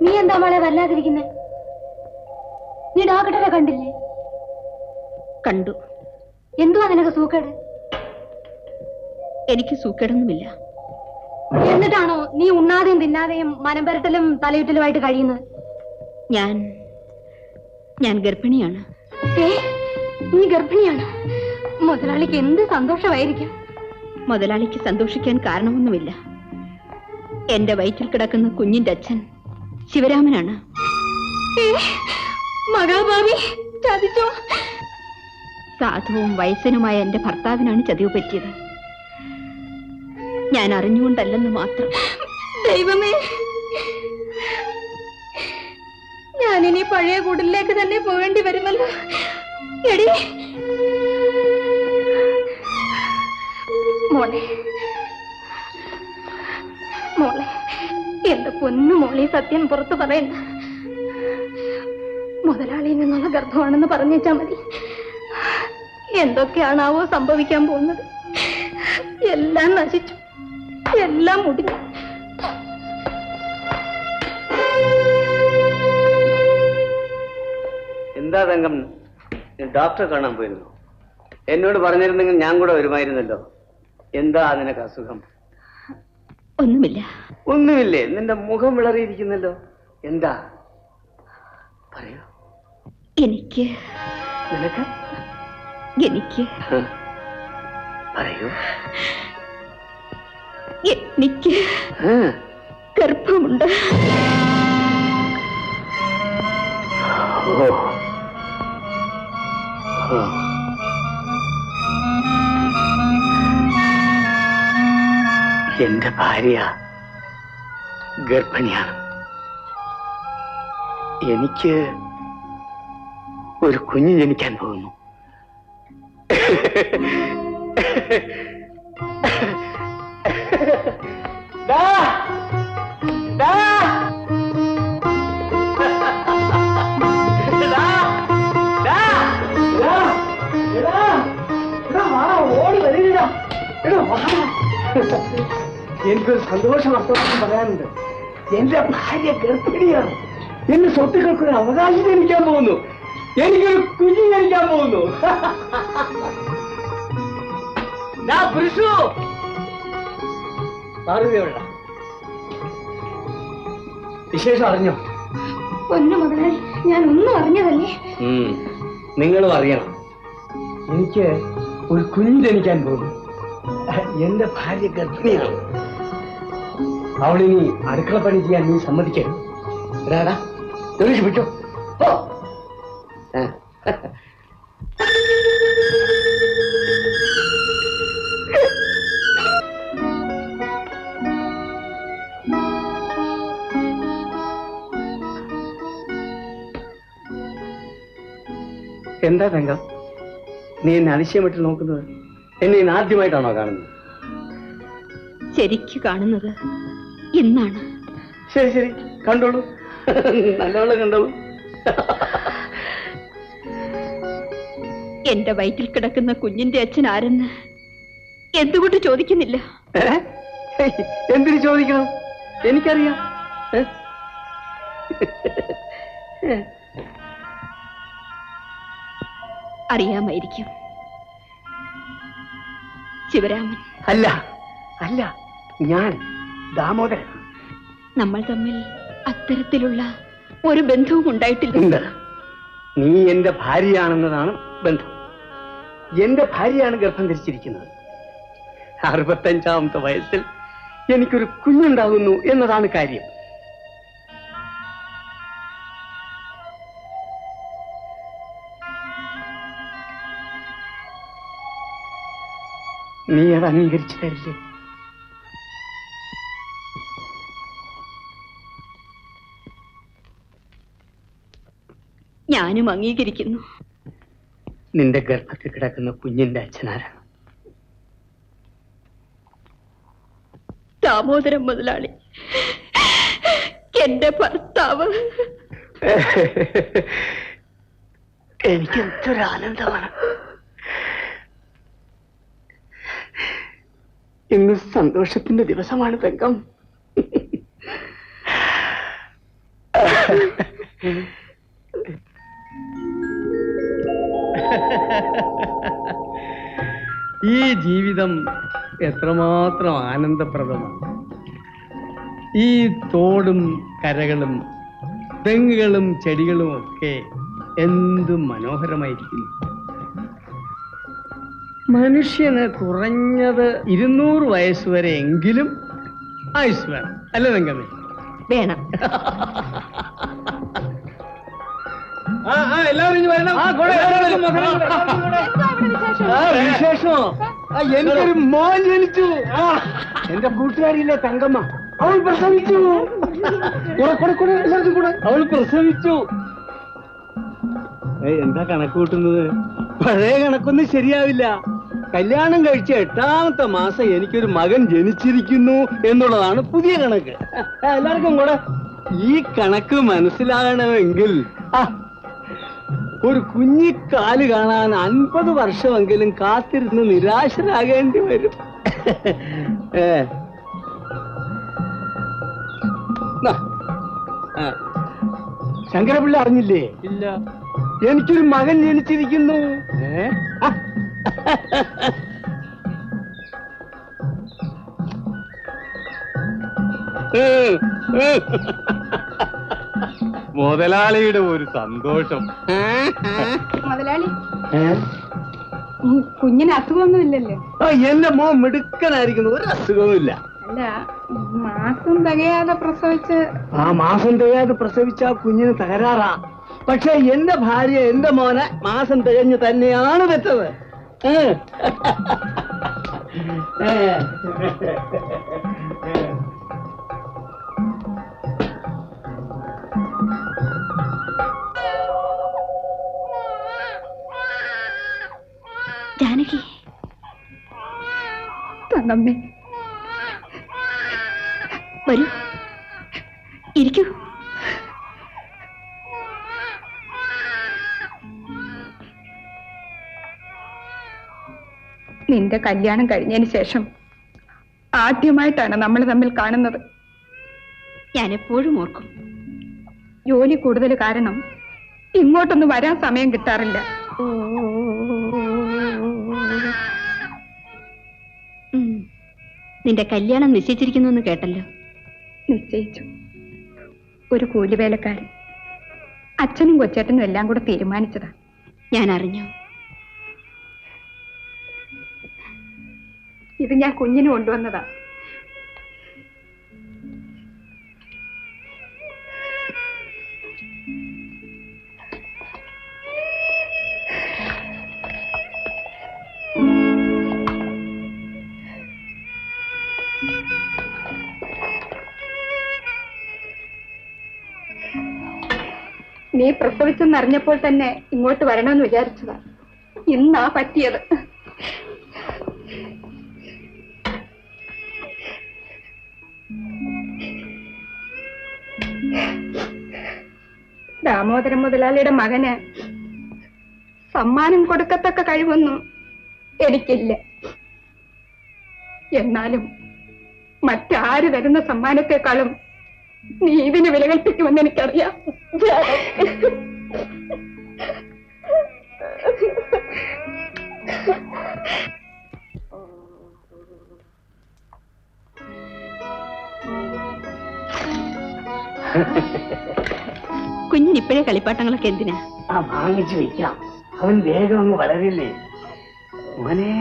നീ എന്താ മോളെ വല്ലാതിരിക്കുന്നേ? നീ ഡോക്ടറെ കണ്ടില്ലേ? കണ്ടു. എന്തുവാ നിനക്ക് സൂക്കേട്? എനിക്ക് സൂക്കേടൊന്നുമില്ല. എന്നിട്ടാണോ നീ ഉണ്ണാതെയും തിന്നാതെയും മനം പരട്ടലും തലയുറ്റലുമായിട്ട് കഴിയുന്നത്? ഞാൻ ഗർഭിണിയാണ്. നീ ഗർഭിണിയാണ്? മുതലാളിക്ക് എന്ത് സന്തോഷമായിരിക്കും. മുതലാളിക്ക് സന്തോഷിക്കാൻ കാരണമൊന്നുമില്ല. എന്റെ വയറ്റിൽ കിടക്കുന്ന കുഞ്ഞിന്റെ അച്ഛൻ ശിവരാമനാണ്. മഹാഭാവി ചതിച്ചോ? സാധുവും വയസ്സനുമായ എന്റെ ഭർത്താവിനാണ് ചതിവ് പറ്റിയത്. ഞാൻ അറിഞ്ഞുകൊണ്ടല്ലെന്ന് മാത്രം. ദൈവമേ, ഞാനിനി പഴയ കൂടിലേക്ക് തന്നെ പോകേണ്ടി വരുമല്ലോ. എടി മോളെ, മോളെ, എന്റെ പൊന്നു മോളെ, സത്യം പുറത്തു പറയണ്ട. മുതലാളിയിൽ നിന്നുള്ള ഗർഭമാണെന്ന് പറഞ്ഞേച്ചാ മതി. എന്തൊക്കെയാണാവോ സംഭവിക്കാൻ പോകുന്നത്? എല്ലാം നശിച്ചു, എല്ലാം മുടിഞ്ഞു. എന്താ തങ്കം, ഡോക്ടറെ കാണാൻ പോയിരുന്നു? എന്നോട് പറഞ്ഞിരുന്നെങ്കിൽ ഞാൻ കൂടെ വരുമായിരുന്നല്ലോ. എന്താ നിനക്ക് അസുഖം? ഒന്നുമില്ല. ഒന്നുമില്ലേ? നിന്റെ മുഖം വിളറിയിരിക്കുന്നല്ലോ. എന്താ പറയൂ. എനിക്ക് നിനക്ക് എനിക്ക് പറയൂ. എനിക്ക് ഗർഭമുണ്ട്. എന്റെ ഭാര്യ ഗർഭിണിയാണ്. എനിക്ക് ഒരു കുഞ്ഞ് ജനിക്കാൻ പോകുന്നു. ഓടി വരിക. എനിക്കൊരു സന്തോഷ വർത്തമാനം പറയാനുണ്ട്. എന്റെ ഭാര്യ ഗർഭിണിയാണ്. എന്റെ സ്വത്തുക്കൾക്കൊരു അവകാശം ജനിക്കാൻ പോകുന്നു. എനിക്കൊരു കുഞ്ഞ് ജനിക്കാൻ പോകുന്നു. വിശേഷം അറിഞ്ഞോ? പൊന്നു മുതലാളി, ഞാൻ ഒന്നും അറിഞ്ഞതല്ലേ. നിങ്ങളും അറിയണം. എനിക്ക് ഒരു കുഞ്ഞ് ജനിക്കാൻ പോകുന്നു. എന്റെ ഭാര്യ ഗർഭിണിയാണ്. അവളിനി അടുക്കള പണി ചെയ്യാൻ നീ സമ്മതിക്കരുത്. എടാ വിട്ടോ. എന്താ തങ്കം, നീ എന്നെ അതിശയമായിട്ട് നോക്കുന്നത്? എന്നെ ഇന്ന് ആദ്യമായിട്ടാണോ കാണുന്നത്? ശരിക്ക് കാണുന്നത് ഇന്നാണ്. ശരി ശരി, കണ്ടോളൂ, നല്ലവണ്ണം കണ്ടോളൂ. എന്റെ വയറ്റിൽ കിടക്കുന്ന കുഞ്ഞിന്റെ അച്ഛൻ ആരെന്ന് എന്തുകൊണ്ട് ചോദിക്കുന്നില്ല? എന്തിനു ചോദിക്കണം? എനിക്കറിയാം. അറിയാമായിരിക്കും. ശിവരാമൻ. അല്ല അല്ല, ഞാൻ ദാമോദരൻ. നമ്മൾ തമ്മിൽ അത്തരത്തിലുള്ള ഒരു ബന്ധവും ഉണ്ടായിട്ടില്ല. നീ എന്റെ ഭാര്യയാണെന്നതാണ് ബന്ധം. എന്റെ ഭാര്യയാണ് ഗർഭം ധരിച്ചിരിക്കുന്നത്. 65ാമത്തെ വയസ്സിൽ എനിക്കൊരു കുഞ്ഞുണ്ടാകുന്നു എന്നതാണ് കാര്യം. നീ അത് അംഗീകരിച്ചു തരില്ലേ? ഞാനും അംഗീകരിക്കുന്നു. നിന്റെ ഗർഭത്തിൽ കിടക്കുന്ന കുഞ്ഞിന്റെ അച്ഛനാരാണ്? ദാമോദരൻ മുതലാളി, എന്റെ ഭർത്താവ്. എനിക്ക് എന്തൊരു ആനന്ദമാണ്. ഇന്ന് സന്തോഷത്തിന്റെ ദിവസമാണ് തങ്കം. ഈ ജീവിതം എത്രമാത്രം ആനന്ദപ്രദമാണ്. ഈ തോടും കരകളും തെങ്ങുകളും ചെടികളും ഒക്കെ എന്തും മനോഹരമായിരിക്കുന്നു. മനുഷ്യന് കുറഞ്ഞത് 200 വയസ്സ് വരെ എങ്കിലും ആയുസ് വേണം, അല്ലേ തങ്കമ്മേ? വേണം. വിശേഷമോ? എനിക്കൊരു മോൻ ജനിച്ചു. എന്റെ കൂട്ടുകാരിയില്ലേ തങ്കമ്മ, അവൾ പ്രസവിച്ചു. എല്ലാവർക്കും കൂടെ അവൾ പ്രസവിച്ചു. എന്താ കണക്ക് കൂട്ടുന്നത്? പഴയ കണക്കൊന്നും ശരിയാവില്ല. കല്യാണം കഴിച്ച 8ാമത്തെ മാസം എനിക്കൊരു മകൻ ജനിച്ചിരിക്കുന്നു എന്നുള്ളതാണ് പുതിയ കണക്ക്. എല്ലാവർക്കും കൂടെ ഈ കണക്ക് മനസ്സിലാകണമെങ്കിൽ ഒരു കുഞ്ഞിക്കാല് കാണാൻ 50 വർഷമെങ്കിലും കാത്തിരുന്ന് നിരാശരാകേണ്ടി വരും. ശങ്കരപിള്ള അറിഞ്ഞില്ലേ? ഇല്ല. എനിക്കൊരു മകൻ ജനിച്ചിരിക്കുന്നു. മുതലാളിയുടെ ഒരു സന്തോഷം. മുതലാളി, കുഞ്ഞിന് അസുഖമൊന്നുമില്ലല്ലോ? എന്റെ മോൻ മിടുക്കനായിരിക്കുന്നു, ഒരു അസുഖവുമില്ല. അല്ല, മാസം തികയാതെ പ്രസവിച്ച്. മാസം തികയാതെ പ്രസവിച്ച കുഞ്ഞിന് തകരാറാ. പക്ഷെ എന്റെ ഭാര്യ എന്റെ മോനെ മാസം തികഞ്ഞു തന്നെയാണ് വെച്ചത്. ജാനകി, തങ്കമ്മേ, വരൂ, ഇരിക്കൂ. നിന്റെ കല്യാണം കഴിഞ്ഞതിന് ശേഷം ആദ്യമായിട്ടാണ് നമ്മൾ തമ്മിൽ കാണുന്നത്. ഞാൻ എപ്പോഴും ഓർക്കും. ജോലി കൂടുതൽ കാരണം ഇങ്ങോട്ടൊന്നും വരാൻ സമയം കിട്ടാറില്ല. നിന്റെ കല്യാണം നിശ്ചയിച്ചിരിക്കുന്നു എന്ന് കേട്ടല്ലോ. നിശ്ചയിച്ചു. ഒരു കൂലിവേലക്കാരൻ. അച്ഛനും കൊച്ചേട്ടനും എല്ലാം കൂടെ തീരുമാനിച്ചതാ. ഞാൻ അറിഞ്ഞു. ഇത് ഞാൻ കുഞ്ഞിന് കൊണ്ടുവന്നതാ. നീ പ്രസവിച്ചെന്നറിഞ്ഞപ്പോൾ തന്നെ ഇങ്ങോട്ട് വരണമെന്ന് വിചാരിച്ചതാ. ഇന്നാ പറ്റിയത്. ദാമോദരൻ മുതലാളിയുടെ മകന് സമ്മാനം കൊടുക്കത്തക്ക കഴിവൊന്നും എനിക്കില്ല. എന്നാലും മറ്റാര് തരുന്ന സമ്മാനത്തെക്കാളും നീ ഇതിന് വില കൽപ്പിക്കുമെന്ന് എനിക്കറിയാം. കുഞ്ഞിനിപ്പോഴേ കളിപ്പാട്ടങ്ങളൊക്കെ എന്തിനാ? വാങ്ങിച്ചു വെക്കാം, അവൻ വേഗം അങ്ങ് വളരില്ലേ. മോനെ,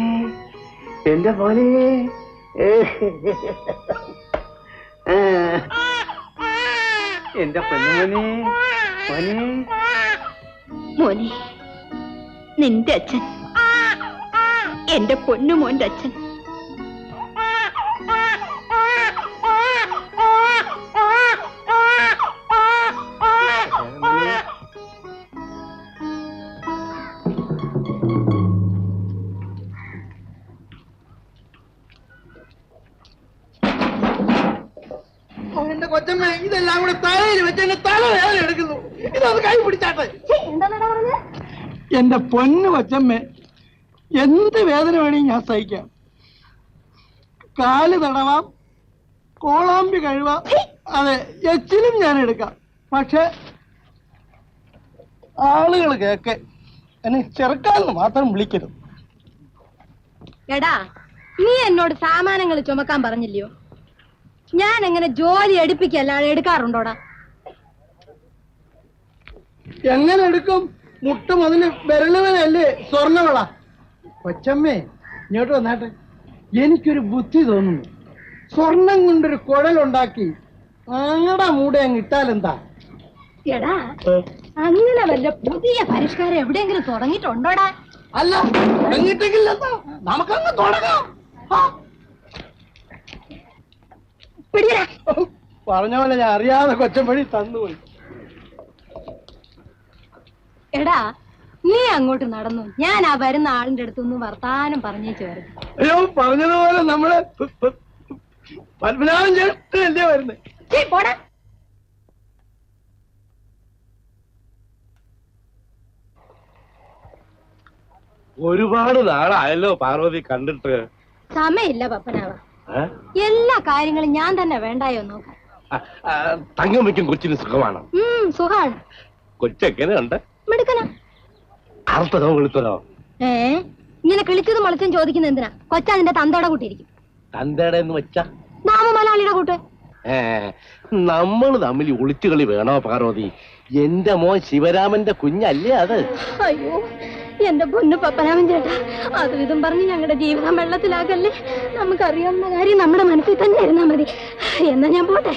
എന്റെ മോനെ, എന്റെ പൊന്നുമോനെ, മോനെ, മോനെ, നിന്റെ അച്ഛൻ, എന്റെ പൊന്നുമോന്റെ അച്ഛൻ. എന്റെ കൊച്ചമ്മ, ഇതെല്ലാം കൂടെ തലയിൽ വെച്ച് എന്റെ തല വേദന എടുക്കുന്നു. ഇതൊന്ന് കൈ പിടിച്ചാട്ടെ. എന്റെ പൊന്നു കൊച്ചമ്മ, എന്ത് വേദന വേണമെങ്കിൽ ഞാൻ സഹിക്കാം. കാല് തടവാം, കോളാമ്പി കഴിവാം, അതെ, എച്ചിലും ഞാൻ എടുക്കാം. പക്ഷെ ആളുകൾ കേക്കെ എന്നെ ചെറുക്കാന്ന് മാത്രം വിളിക്കരുത്. എടാ, നീ എന്നോട് സാമാനങ്ങൾ ചുമക്കാൻ പറഞ്ഞില്ലയോ? ഞാൻ എങ്ങനെ ജോലി എടുപ്പിക്കല്ലാതെ എടുക്കാറുണ്ടോടാ? എങ്ങനെ എടുക്കും? മുട്ടും അതിന് വിരലുകളല്ലേ സ്വർണ്ണവള. കൊച്ചമ്മേ, ഇങ്ങോട്ട് വന്നാട്ടെ. എനിക്കൊരു ബുദ്ധി തോന്നുന്നു. സ്വർണം കൊണ്ടൊരു കുഴലുണ്ടാക്കി അങ്ങടെ മൂടെ അങ്ങ് ഇട്ടാലെന്താ? എടാ, അങ്ങനെ വല്ല പുതിയ പരിഷ്കാരം എവിടെയെങ്കിലും തുടങ്ങിയിട്ടുണ്ടോടാ? അല്ല, തുടങ്ങിയിട്ടെങ്കിൽ നമുക്കങ്ങ് തുടങ്ങാം. പറഞ്ഞ പോലെ ഞാൻ അറിയാതെ കൊച്ചമ്പഴി തന്നുപോയി. എടാ, നീ അങ്ങോട്ട് നടന്നു, ഞാൻ ആ വരുന്ന ആളിന്റെ അടുത്തൊന്ന് വർത്താനം പറഞ്ഞേച്ചു വരും. അയ്യോ, പറഞ്ഞതുപോലെ നമ്മള് പത്മനാഭൻ ചേട്ടനല്ലേ വരുന്നേ? പോടാ. ഒരുപാട് നാളായല്ലോ പാർവതി കണ്ടിട്ട്. സമയമില്ല പപ്പനാവ. എല്ലാ കാര്യങ്ങളും ഞാൻ തന്നെ വേണ്ടായോ നോക്കാൻ. തങ്കമ്മയ്ക്കും കൊച്ചിന് സുഖമാണ്? സുഖാണ്. കൊച്ചെങ്ങനെ ഉണ്ട്? മിടുക്കനാ. അർത്ഥതോ വിളിത്തരോ? ഇങ്ങനെ കിളിച്ചതും മുളച്ചും ചോദിക്കുന്ന എന്തിനാ? കൊച്ചാ നിന്റെ തന്തയുടെ കൂട്ടിയിരിക്കും. തന്തയുടെ എന്ന് വെച്ചാ നാമമലയാളിയുടെ കൂട്ട്. നമ്മള് തമ്മിൽ ഒളിച്ചുകളി വേണോ പാർവതി? എന്റെ മോൻ ശിവരാമന്റെ കുഞ്ഞല്ലേ അത്? അയ്യോ, എന്റെ പൊന്നു പപ്പനാമൻ ചേട്ടാ, അതും ഇതും പറഞ്ഞ് ഞങ്ങളുടെ ജീവിതം വെള്ളത്തിലാകല്ലേ. നമുക്കറിയാവുന്ന കാര്യം നമ്മുടെ മനസ്സിൽ തന്നെ ഇരുന്നാ മതി. എന്നാ ഞാൻ പോട്ടെ.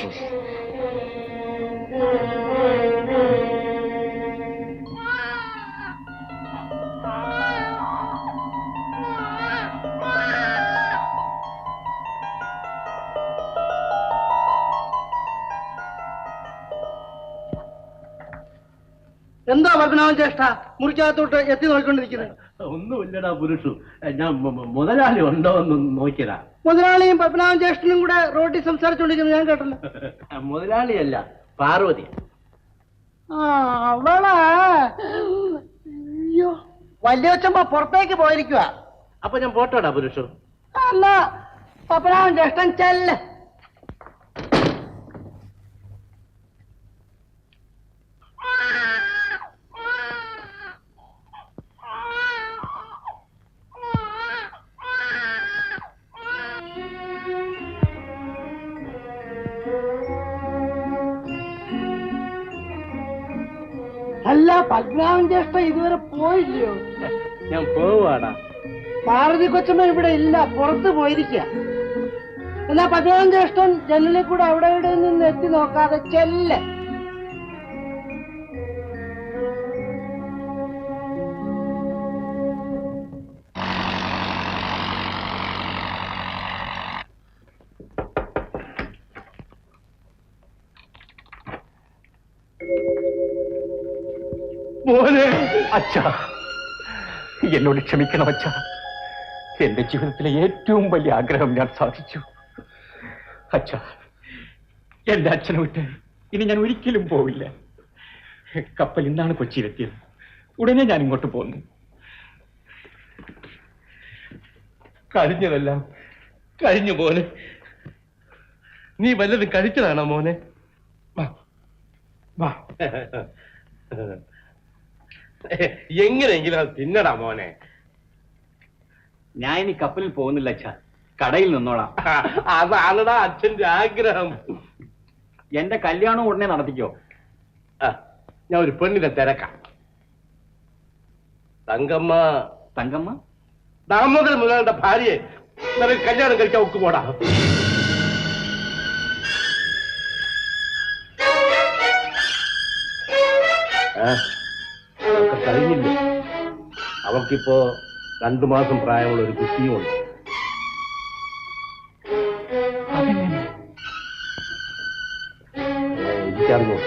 എന്താ പത്മനാഭൻ ചേഷ്ട മുറിക്കകത്തോട്ട് എത്തി നോക്കിക്കൊണ്ടിരിക്കുന്നത്? ഒന്നുമില്ലടാ പുരുഷു, ഞാൻ മുതലാളി ഉണ്ടോ എന്ന് നോക്കിയതാ. മുതലാളിയും പത്മനാഭൻ ചേഷ്ടനും കൂടെ റോഡിൽ സംസാരിച്ചോണ്ടിരിക്കുന്നത് ഞാൻ കേട്ടല്ലോ. മുതലാളിയല്ല, പാർവതി. അവളെ അയ്യോ, വല്യച്ഛമ്മ പുറത്തേക്ക് പോയിരിക്കുക. അപ്പൊ ഞാൻ പോട്ടോടാ പുരുഷു. അല്ല, പത്മനാഭൻ ചേഷ്ടൻ ചെല്ല്. അല്ല, പത്മനാഭൻ ചേഷ്ട ഇതുവരെ പോയില്ലയോ? ഞാൻ പോവാടാ. പാർവതി കൊച്ചമ്മ ഇവിടെ ഇല്ല, പുറത്ത് പോയിരിക്കുക. എന്നാ പത്മനാഭൻ ചേഷ്ടൻ ജനലിൽ കൂടെ അവിടെ ഇവിടെ നിന്ന് എത്തി നോക്കാതെ ചെല്ല്. അച്ഛാ, എന്നോട് ക്ഷമിക്കണം അച്ഛാ. എന്റെ ജീവിതത്തിലെ ഏറ്റവും വലിയ ആഗ്രഹം ഞാൻ സാധിച്ചു. അച്ഛാ, എന്റെ അച്ഛനെ വിട്ട് ഇനി ഞാൻ ഒരിക്കലും പോവില്ല. കപ്പൽ ഇന്നാണ് കൊച്ചിയിലെത്തിയത്. ഉടനെ ഞാൻ ഇങ്ങോട്ട് പോന്നു. കഴിഞ്ഞതെല്ലാം കഴിഞ്ഞു മോനെ. നീ വല്ലതും കഴിച്ചതാണോ മോനെ? എങ്ങനെയെങ്കിലും അത് തിന്നടാ മോനെ. ഞാൻ ഇനി കപ്പലിൽ പോകുന്നില്ല അച്ഛാ, കടയിൽ നിന്നോളാം. അതാണടാ അച്ഛന്റെ ആഗ്രഹം. എന്റെ കല്യാണം ഉടനെ നടത്തിക്കോ. ഞാൻ ഒരു പെണ്ണിനെ തിരക്കാം. തങ്കമ്മ തങ്കമ്മ ദാമോദരൻ മുതലാളിയുടെ ഭാര്യയെ നിനക്ക് കല്യാണം കഴിക്കാൻ ഒക്കുപോടാ. കഴിഞ്ഞില്ല. അവൾക്കിപ്പോ 2 മാസം പ്രായമുള്ള ഒരു കുട്ടിയുമുണ്ട്. എനിക്കറിഞ്ഞു.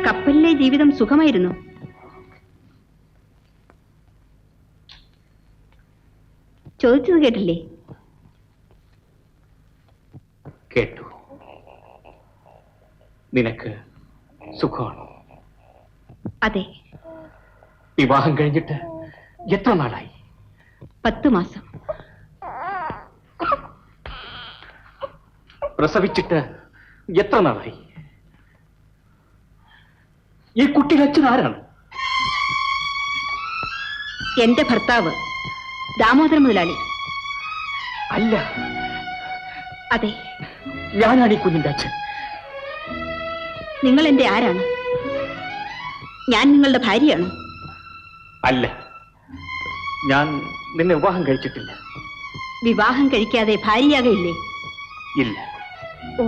കപ്പലിലെ ജീവിതം സുഖമായിരുന്നു. ചോദിച്ചത് കേട്ടില്ലേ? കേട്ടു. നിനക്ക് സുഖമാണോ? അതെ. വിവാഹം കഴിഞ്ഞിട്ട് എത്ര നാളായി? 10 മാസം. പ്രസവിച്ചിട്ട് എത്ര നാളായി? ഈ കുട്ടിയുടെ അച്ഛൻ ആരാണ്? എന്റെ ഭർത്താവ് ദാമോദര മുതലാളി. അല്ല, അതെ, ഞാനാണ് ഈ കുഞ്ഞിന്റെ അച്ഛൻ. നിങ്ങൾ എന്റെ ആരാണ്? ഞാൻ നിങ്ങളുടെ ഭാര്യയാണ്. അല്ല, ഞാൻ നിന്നെ വിവാഹം കഴിച്ചിട്ടില്ല. വിവാഹം കഴിക്കാതെ ഭാര്യയാകയില്ലേ? ഇല്ല. ഓ,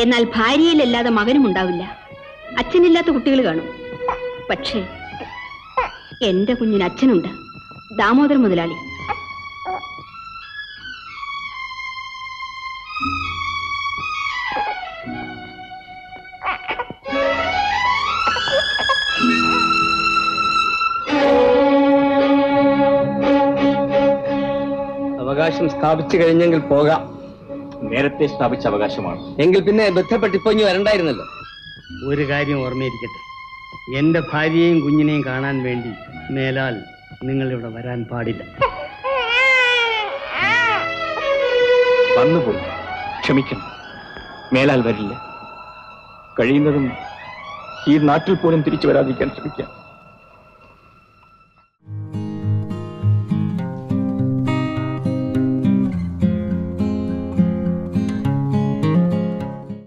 എന്നാൽ ഭാര്യയിലല്ലാതെ മകനും ഉണ്ടാവില്ല. അച്ഛനില്ലാത്ത കുട്ടികൾ കാണും. പക്ഷേ എന്റെ കുഞ്ഞിന് അച്ഛനുണ്ട്, ദാമോദര മുതലാളി. അവകാശം സ്ഥാപിച്ചു കഴിഞ്ഞെങ്കിൽ പോകാം. നേരത്തെ സ്ഥാപിച്ച അവകാശമാണ്. എങ്കിൽ പിന്നെ ബന്ധപ്പെട്ടിപ്പോ ഇനി വരണ്ടായിരുന്നല്ലോ. ഒരു കാര്യം ഓർമ്മയിരിക്കട്ടെ, എന്റെ ഭാര്യയെയും കുഞ്ഞിനെയും കാണാൻ വേണ്ടി മേലാൽ നിങ്ങൾ ഇവിടെ വരാൻ പാടില്ല. വന്നുപോയി, ക്ഷമിക്കണം. മേലാൽ വരില്ല. കഴിയുന്നതും ഈ നാട്ടിൽ പോലും തിരിച്ചു വരാതിരിക്കാൻ ശ്രമിക്കാം.